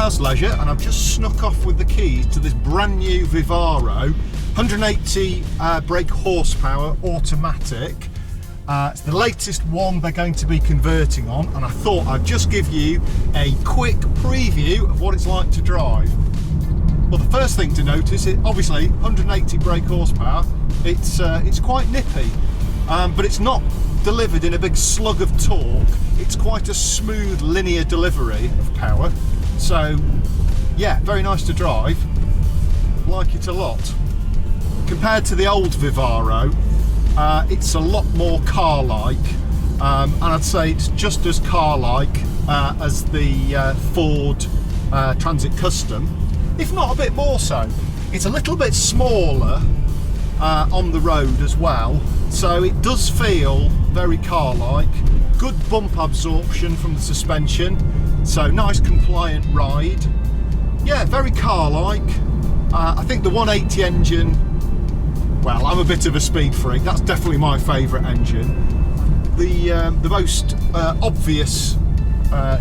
Wellhouse Leisure, and I've just snuck off with the keys to this brand new Vivaro, 180 brake horsepower automatic. It's the latest one they're going to be converting on, and I thought I'd just give you a quick preview of what it's like to drive. Well, the first thing to notice is obviously 180 brake horsepower. It's quite nippy, but it's not delivered in a big slug of torque. It's quite a smooth linear delivery of power. So yeah, very nice to drive. Like it a lot. Compared to the old Vivaro, it's a lot more car-like, and I'd say it's just as car-like as the Ford Transit Custom, if not a bit more so. It's a little bit smaller on the road as well, so it does feel very car-like. Good bump absorption from the suspension, so nice compliant ride. Yeah, very car-like. I think the 180 engine, well, I'm a bit of a speed freak, that's definitely my favourite engine. The most obvious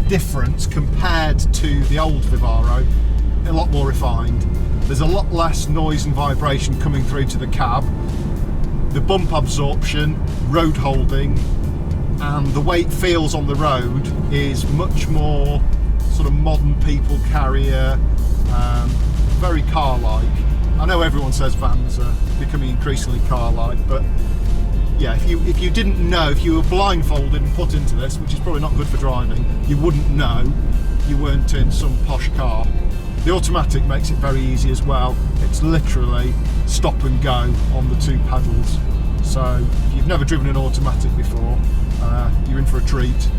difference compared to the old Vivaro, a lot more refined. There's a lot less noise and vibration coming through to the cab. The bump absorption, road holding, and the way it feels on the road is much more sort of modern people carrier, very car-like. I know everyone says vans are becoming increasingly car-like, but yeah, if you didn't know, if you were blindfolded and put into this, which is probably not good for driving, you wouldn't know you weren't in some posh car. The automatic makes it very easy as well. It's literally stop and go on the two pedals. So if you've never driven an automatic before, you're in for a treat.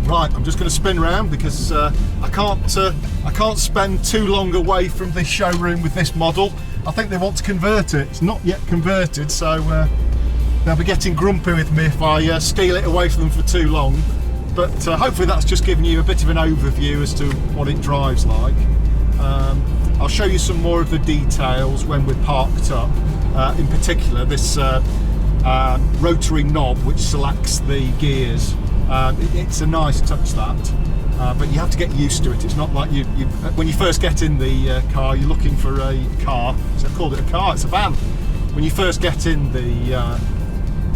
Right, I'm just going to spin around because I can't spend too long away from this showroom with this model. I think they want to convert it. It's not yet converted, so they'll be getting grumpy with me if I steal it away from them for too long. But hopefully that's just giving you a bit of an overview as to what it drives like. I'll show you some more of the details when we're parked up. In particular, this rotary knob which selects the gears. It's a nice touch, that, but you have to get used to it. It's not like when you first get in the car, you're looking for a car. So I called it a car, it's a van. When you first get in the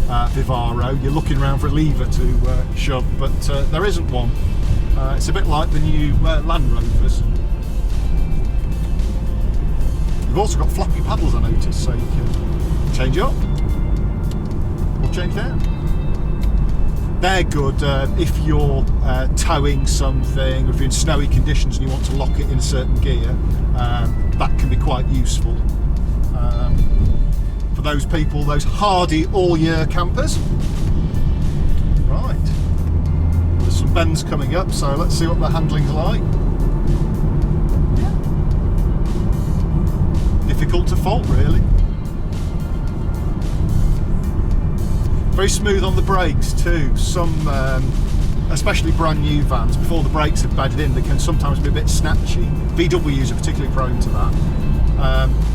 Vivaro, you're looking around for a lever to shove, but there isn't one. It's a bit like the new Land Rovers. You've also got floppy paddles, I noticed, so you can change up or change down. They're good if you're towing something, or if you're in snowy conditions and you want to lock it in a certain gear. That can be quite useful for those people, those hardy all-year campers. Right, there's some bends coming up, so let's see what the handling's like. Difficult to fault, really. Very smooth on the brakes too. Some, especially brand new vans, before the brakes are bedded in, they can sometimes be a bit snatchy. VWs are particularly prone to that.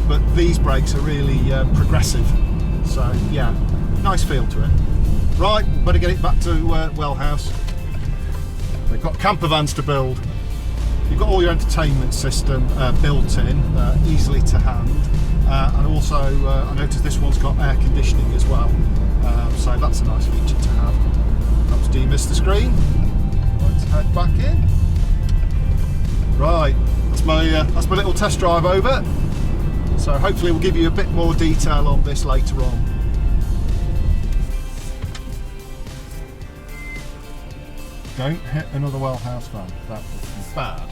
But these brakes are really progressive. So yeah, nice feel to it. Right, better get it back to Wellhouse. They've got camper vans to build. You've got all your entertainment system built in, easily to hand, and also I noticed this one's got air conditioning as well, so that's a nice feature to have. Helps demist the screen. Let's head back in. Right, that's my little test drive over. So hopefully we'll give you a bit more detail on this later on. Don't hit another Wellhouse van. That would be bad.